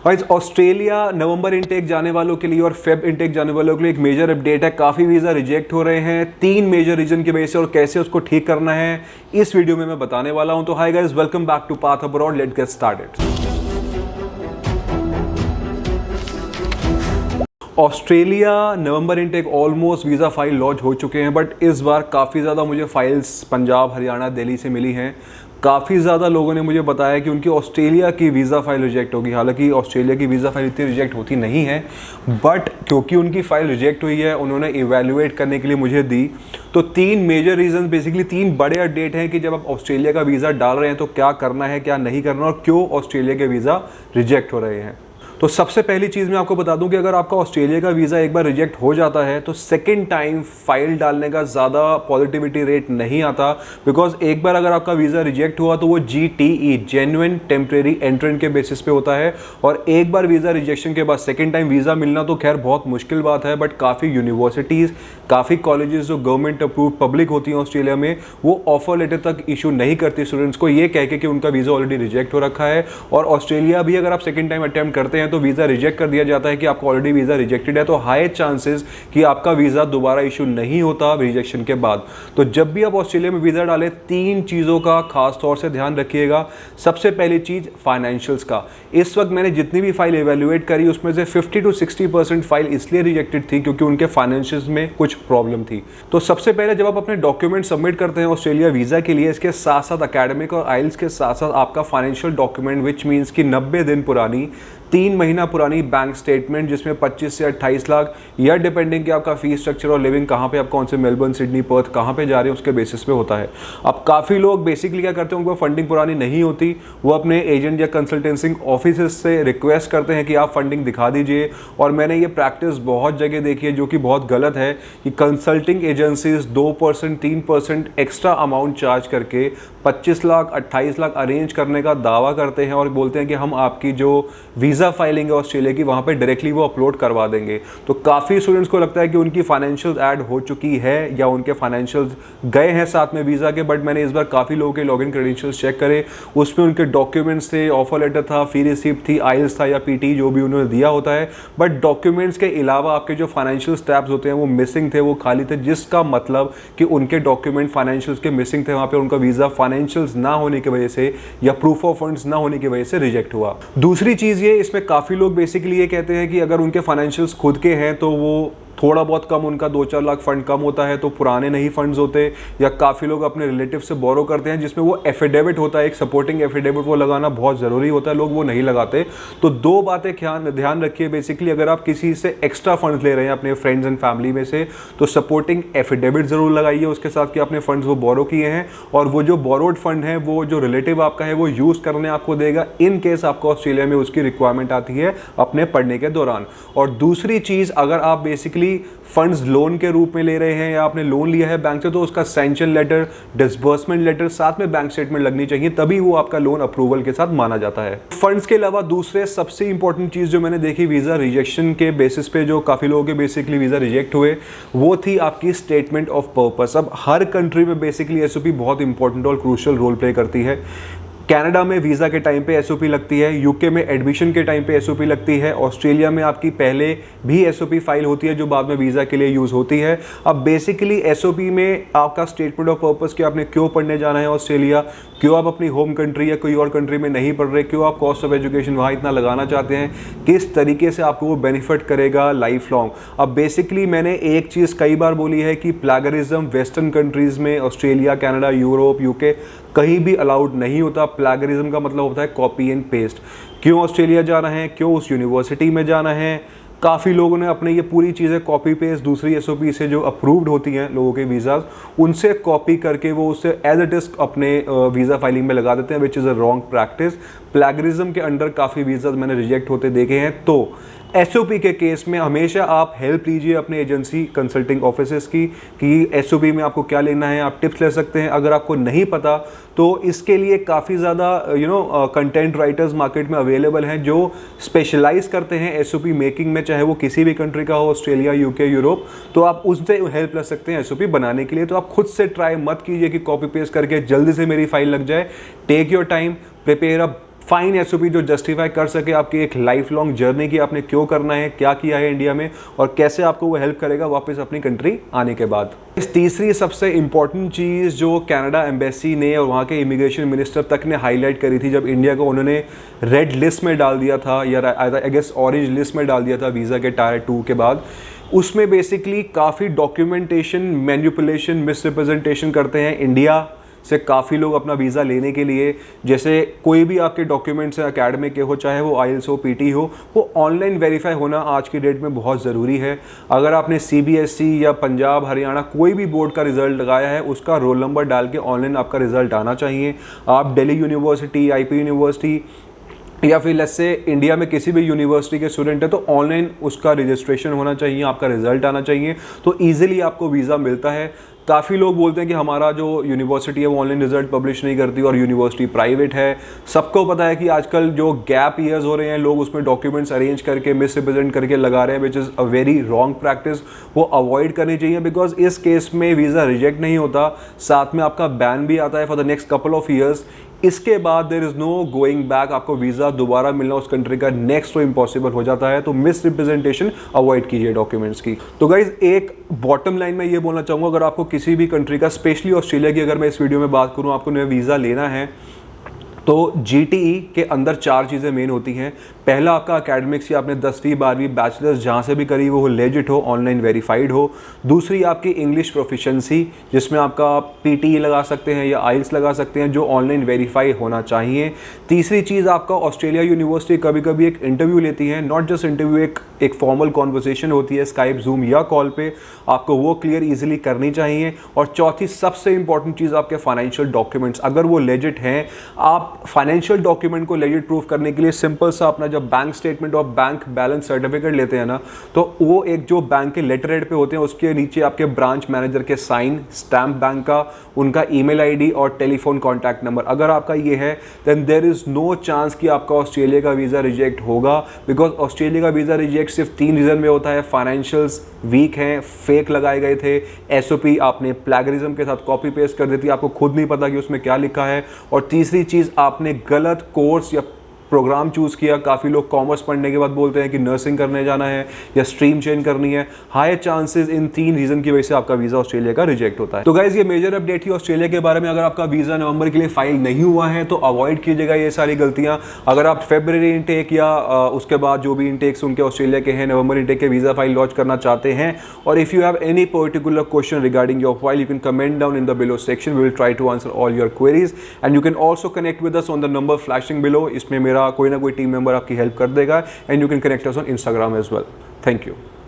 Guys, Australia November intake जाने वालों के लिए और फेब इनटेक जाने वालों के लिए एक मेजर अपडेट है। काफ़ी वीज़ा रिजेक्ट हो रहे हैं 3 मेजर रीजन की वजह से, और कैसे उसको ठीक करना है इस वीडियो में मैं बताने वाला हूं। तो hi guys, welcome back to Path Abroad, let's get started. Australia November intake almost visa file launch हो चुके हैं, बट इस बार काफ़ी ज़्यादा मुझे फाइल्स पंजाब, हरियाणा, दिल्ली से मिली हैं। काफ़ी ज़्यादा लोगों ने मुझे बताया कि उनकी ऑस्ट्रेलिया की वीज़ा फ़ाइल रिजेक्ट होगी। हालांकि ऑस्ट्रेलिया की वीज़ा फ़ाइल इतनी रिजेक्ट होती नहीं है, बट क्योंकि उनकी फ़ाइल रिजेक्ट हुई है, उन्होंने इवैल्यूएट करने के लिए मुझे दी। तो 3 मेजर रीज़न, बेसिकली 3 बड़े अपडेट हैं कि जब आप ऑस्ट्रेलिया का वीज़ा डाल रहे हैं तो क्या करना है, क्या नहीं करना, और क्यों ऑस्ट्रेलिया के वीज़ा रिजेक्ट हो रहे हैं। तो सबसे पहली चीज़ मैं आपको बता दूं कि अगर आपका ऑस्ट्रेलिया का वीज़ा एक बार रिजेक्ट हो जाता है तो सेकंड टाइम फाइल डालने का ज़्यादा पॉजिटिविटी रेट नहीं आता। बिकॉज एक बार अगर आपका वीज़ा रिजेक्ट हुआ तो वो GTE, जेन्युइन टेम्परेरी एंट्रेंट के बेसिस पे होता है, और एक बार वीज़ा रिजेक्शन के बाद सेकंड टाइम वीज़ा मिलना तो खैर बहुत मुश्किल बात है। बट काफ़ी यूनिवर्सिटीज़, काफ़ी कॉलेजेस जो गवर्नमेंट अप्रूव पब्लिक होती हैं ऑस्ट्रेलिया में, वो ऑफर लेटर तक इशू नहीं करती स्टूडेंट्स को, ये कह के कि उनका वीज़ा ऑलरेडी रिजेक्ट हो रखा है। और ऑस्ट्रेलिया भी अगर आप सेकंड टाइम अटेम्प्ट करते हैं तो वीज़ा रिजेक्ट कर दिया जाता है कि आपका ऑलरेडी वीज़ा रिजेक्टेड है, तो हाई चांसेस कि आपका वीज़ा दोबारा इशू नहीं होता रिजेक्शन के बाद। तो जब भी आप ऑस्ट्रेलिया में वीज़ा डालें, 3 चीज़ों का खास तौर से ध्यान रखिएगा। सबसे पहली चीज़ फाइनेंशियल्स का। इस वक्त मैंने जितनी भी फाइल एवेल्युएट करी उसमें से 50 to 60% फाइल इसलिए रिजेक्टेड थी क्योंकि उनके फाइनेंशियल्स में कुछ प्रॉब्लम थी। तो सबसे पहले जब आप अपने डॉक्यूमेंट सबमिट करते हैं ऑस्ट्रेलिया वीज़ा के लिए, इसके साथ साथ एकेडमिक और आइल्स के साथ साथ आपका फाइनेंशियल डॉक्यूमेंट, विच मीन्स कि 90 दिन पुरानी, 3 महीना पुरानी बैंक स्टेटमेंट जिसमें 25 से 28 लाख, या डिपेंडिंग कि आपका फीस स्ट्रक्चर और लिविंग कहाँ पे, आप कौन से मेलबर्न, सिडनी, पर्थ कहाँ पे जा रहे हैं उसके बेसिस पे होता है। अब काफ़ी लोग बेसिकली क्या करते हैं, उनको फंडिंग पुरानी नहीं होती, वो अपने एजेंट या कंसल्टेंसिंग ऑफिस से रिक्वेस्ट करते हैं कि आप फंडिंग दिखा दीजिए। और मैंने ये प्रैक्टिस बहुत जगह देखी है जो कि बहुत गलत है, कि consulting agencies 2%, 3% extra amount charge करके 25 लाख, 28 लाख अरेंज करने का दावा करते हैं और बोलते हैं कि हम आपकी जो वीज़ा फाइलिंग है ऑस्ट्रेलिया की, वहाँ पे डायरेक्टली वो अपलोड करवा देंगे। तो काफ़ी स्टूडेंट्स को लगता है कि उनकी फाइनेंशियल्स ऐड हो चुकी है या उनके फाइनेंशियल्स गए हैं साथ में वीज़ा के। बट मैंने इस बार काफ़ी लोगों के लॉगिन क्रेडेंशियल्स चेक करे, उसमें उनके डॉक्यूमेंट्स थे, ऑफर लेटर था, फी रिसिप्ट थी, आइल्स था या PT जो भी उन्होंने दिया होता है। बट डॉक्यूमेंट्स के अलावा आपके जो फाइनेंशियल स्टेप्स होते हैं वो मिसिंग थे, वो खाली थे, जिसका मतलब कि उनके डॉक्यूमेंट फाइनेंशियल्स के मिसिंग थे। वहाँ पे उनका वीज़ा फाइनेंशियल्स ना होने की वजह से या प्रूफ ऑफ फंड्स ना होने की वजह से रिजेक्ट हुआ। दूसरी चीज़ ये, इसमें काफ़ी लोग बेसिकली ये कहते हैं कि अगर उनके फाइनेंशियल्स खुद के हैं तो वो थोड़ा बहुत कम, उनका 2-4 लाख फंड कम होता है तो पुराने नहीं फंड्स होते, या काफ़ी लोग अपने रिलेटिव से बोरो करते हैं जिसमें वो एफिडेविट होता है, एक सपोर्टिंग एफिडेविट, वो लगाना बहुत ज़रूरी होता है, लोग वो नहीं लगाते। तो 2 बातें ध्यान रखिए। बेसिकली अगर आप किसी से एक्स्ट्रा फंड्स ले रहे हैं अपने फ्रेंड्स एंड फैमिली में से, तो सपोर्टिंग एफिडेविट ज़रूर लगाइए उसके साथ कि आपने फंड्स वो बोरो किए हैं, और वो जो बोरोड फंड है वो जो रिलेटिव आपका है वो यूज़ करने आपको देगा इन केस आपको ऑस्ट्रेलिया में उसकी रिक्वायरमेंट आती है अपने पढ़ने के दौरान। और दूसरी चीज़, अगर आप बेसिकली फंड्स लोन के रूप में ले रहे हैं या आपने लोन लिया है बैंक से, तो उसका सैंक्शन लेटर, डिसबर्समेंट लेटर, साथ में बैंक स्टेटमेंट लगनी चाहिए, तभी वो आपका लोन अप्रूवल के साथ माना जाता है। फंड्स के अलावा दूसरे सबसे इंपॉर्टेंट चीज़ जो मैंने देखी वीज़ा रिजेक्शन के बेसिस पे, जो काफ़ी लोगों के बेसिकली वीज़ा रिजेक्ट हुए, वो थी आपकी स्टेटमेंट ऑफ पर्पस। अब हर कंट्री में बेसिकली SOP बहुत इंपॉर्टेंट और क्रूशियल रोल प्ले करती है। कनाडा में वीज़ा के टाइम पे SOP लगती है, UK में एडमिशन के टाइम पे SOP लगती है, ऑस्ट्रेलिया में आपकी पहले भी SOP फाइल होती है जो बाद में वीज़ा के लिए यूज़ होती है। अब बेसिकली SOP में आपका स्टेटमेंट ऑफ पर्पस कि आपने क्यों पढ़ने जाना है ऑस्ट्रेलिया, क्यों आप अपनी होम कंट्री या कोई और कंट्री में नहीं पढ़ रहे, क्यों आप कॉस्ट ऑफ एजुकेशन वहाँ इतना लगाना चाहते हैं, किस तरीके से आपको वो बेनिफिट करेगा लाइफ लॉन्ग। अब बेसिकली मैंने एक चीज़ कई बार बोली है कि प्लैगरिज्म वेस्टर्न कंट्रीज़ में, ऑस्ट्रेलिया, कनाडा, यूरोप, UK कहीं भी अलाउड नहीं होता। प्लैगरिज्म का मतलब होता है कॉपी एंड पेस्ट। क्यों ऑस्ट्रेलिया जाना है, क्यों उस यूनिवर्सिटी में जाना है, काफ़ी लोगों ने अपने ये पूरी चीज़ें कॉपी पेस्ट दूसरी SOP से जो अप्रूव्ड होती हैं लोगों के वीज़ाज, उनसे कॉपी करके वो उससे एज इट इज़ अपने वीज़ा फाइलिंग में लगा देते हैं, which is a wrong practice. Plagiarism के अंडर काफ़ी वीज़ाज मैंने रिजेक्ट होते देखे हैं। तो SOP के केस में हमेशा आप हेल्प लीजिए अपने एजेंसी कंसल्टिंग ऑफिसेस की, कि SOP में आपको क्या लेना है, आप टिप्स ले सकते हैं। अगर आपको नहीं पता तो इसके लिए काफ़ी ज़्यादा कंटेंट राइटर्स मार्केट में अवेलेबल हैं जो स्पेशलाइज करते हैं SOP मेकिंग में, चाहे वो किसी भी कंट्री का हो, ऑस्ट्रेलिया, UK, यूरोप। तो आप उनसे हेल्प ले सकते हैं SOP बनाने के लिए। तो आप खुद से ट्राई मत कीजिए कि कॉपी पेस्ट करके जल्दी से मेरी फाइल लग जाए। Take your time, prepare a fine SOP जो जस्टिफाई कर सके आपकी एक लाइफ लॉन्ग जर्नी की, आपने क्यों करना है, क्या किया है इंडिया में और कैसे आपको वो हेल्प करेगा वापस अपनी कंट्री आने के बाद। इस तीसरी सबसे इंपॉर्टेंट चीज़ जो कनाडा एम्बेसी ने और वहाँ के इमिग्रेशन मिनिस्टर तक ने हाईलाइट करी थी जब इंडिया को उन्होंने रेड लिस्ट में डाल दिया था या आई गेस ऑरेंज लिस्ट में डाल दिया था वीज़ा के टायर 2 के बाद, उसमें बेसिकली काफ़ी डॉक्यूमेंटेशन मैनिपुलेशन मिसरिप्रेजेंटेशन करते हैं इंडिया से काफ़ी लोग अपना वीज़ा लेने के लिए। जैसे कोई भी आपके डॉक्यूमेंट्स हैं अकेडमिक के हो, चाहे वो आइल्स हो, पीटी हो, वो ऑनलाइन वेरीफाई होना आज की डेट में बहुत ज़रूरी है। अगर आपने सीबीएसई या पंजाब हरियाणा कोई भी बोर्ड का रिजल्ट लगाया है, उसका रोल नंबर डाल के ऑनलाइन आपका रिजल्ट आना चाहिए। आप दिल्ली यूनिवर्सिटी, आईपी यूनिवर्सिटी या फिर लेट्स से इंडिया में किसी भी यूनिवर्सिटी के स्टूडेंट है तो ऑनलाइन उसका रजिस्ट्रेशन होना चाहिए, आपका रिजल्ट आना चाहिए, तो ईजिली आपको वीज़ा मिलता है। काफ़ी लोग बोलते हैं कि हमारा जो यूनिवर्सिटी है वो ऑनलाइन रिजल्ट पब्लिश नहीं करती और यूनिवर्सिटी प्राइवेट है। सबको पता है कि आजकल जो गैप ईयर्स हो रहे हैं, लोग उसमें डॉक्यूमेंट्स अरेंज करके मिस रिप्रेजेंट करके लगा रहे हैं, which is a very wrong practice. वो अवॉइड करनी चाहिए बिकॉज इस केस में वीज़ा रिजेक्ट नहीं होता, साथ में आपका बैन भी आता है for the next couple of years. इसके बाद there is no going back, आपको वीज़ा दोबारा मिलना उस कंट्री का नेक्स्ट तो इम्पॉसिबल हो जाता है। तो मिस रिप्रेजेंटेशन अवॉइड कीजिए डॉक्यूमेंट्स की। तो गाइज एक बॉटम लाइन में ये बोलना चाहूँगा, अगर आपको किसी भी कंट्री का, स्पेशली ऑस्ट्रेलिया की अगर मैं इस वीडियो में बात करूँ, आपको नया वीज़ा लेना है तो जीटीई के अंदर 4 चीज़ें मेन होती हैं। पहला आपका एकेडमिक्स या आपने 10वीं 12वीं बैचलर्स जहाँ से भी करी वो लेजिट हो, ऑनलाइन वेरीफाइड हो। दूसरी आपकी इंग्लिश प्रोफिशेंसी, जिसमें आपका पीटी लगा सकते हैं या आइल्स लगा सकते हैं, जो ऑनलाइन वेरीफाई होना चाहिए। तीसरी चीज़ आपका ऑस्ट्रेलिया यूनिवर्सिटी कभी कभी एक इंटरव्यू लेती है, नॉट जस्ट इंटरव्यू, एक फॉर्मल कॉन्वर्सेशन होती है स्काइप, जूम या कॉल पे, आपको वो क्लियर ईजिली करनी चाहिए। और चौथी सबसे इंपॉर्टेंट चीज़ आपके फाइनेंशियल डॉक्यूमेंट्स, अगर वो लेजिट हैं, आप फाइनेंशियल डॉक्यूमेंट को लेजिट प्रूफ करने के लिए सिंपल सा अपना जब बैंक स्टेटमेंट और बैंक बैलेंस सर्टिफिकेट लेते हैं ना, तो वो एक जो बैंक के लेटर हेड पे होते हैं उसके नीचे आपके ब्रांच मैनेजर के साइन, स्टैम्प बैंक का, उनका ईमेल आईडी और टेलीफोन कॉन्टैक्ट नंबर, अगर आपका ये है then there is no chance कि आपका ऑस्ट्रेलिया का वीज़ा रिजेक्ट होगा। बिकॉज ऑस्ट्रेलिया का वीज़ा रिजेक्ट सिर्फ 3 रीज़न में होता है, फाइनेंशियल्स वीक हैं, फेक लगाए गए थे, एसओपी आपने प्लैगरिज्म के साथ कॉपी पेस्ट कर दी थी, आपको खुद नहीं पता कि उसमें क्या लिखा है, और तीसरी चीज़ आपने गलत कोर्स या प्रोग्राम चूज़ किया। काफ़ी लोग कॉमर्स पढ़ने के बाद बोलते हैं कि नर्सिंग करने जाना है या स्ट्रीम चेंज करनी है। हाई चांसेस इन 3 रीज़न की वजह से आपका वीज़ा ऑस्ट्रेलिया का रिजेक्ट होता है। तो गाइज ये मेजर अपडेट थी ऑस्ट्रेलिया के बारे में। अगर आपका वीज़ा नवंबर के लिए फाइल नहीं हुआ है तो अवॉइड कीजिएगा ये सारी गलतियाँ। अगर आप फरवरी इनटेक या उसके बाद जो भी इनटेक्स उनके ऑस्ट्रेलिया के हैं, नवंबर इनटेक के वीज़ा फाइल लॉन्च करना चाहते हैं, और if you have any particular question regarding your file, you can comment down in the below section, we will try to answer all your queries and you can also connect with us on the number flashing below. इसमें मेरा कोई ना कोई team member आपकी help कर देगा and you can connect us on Instagram as well. Thank you.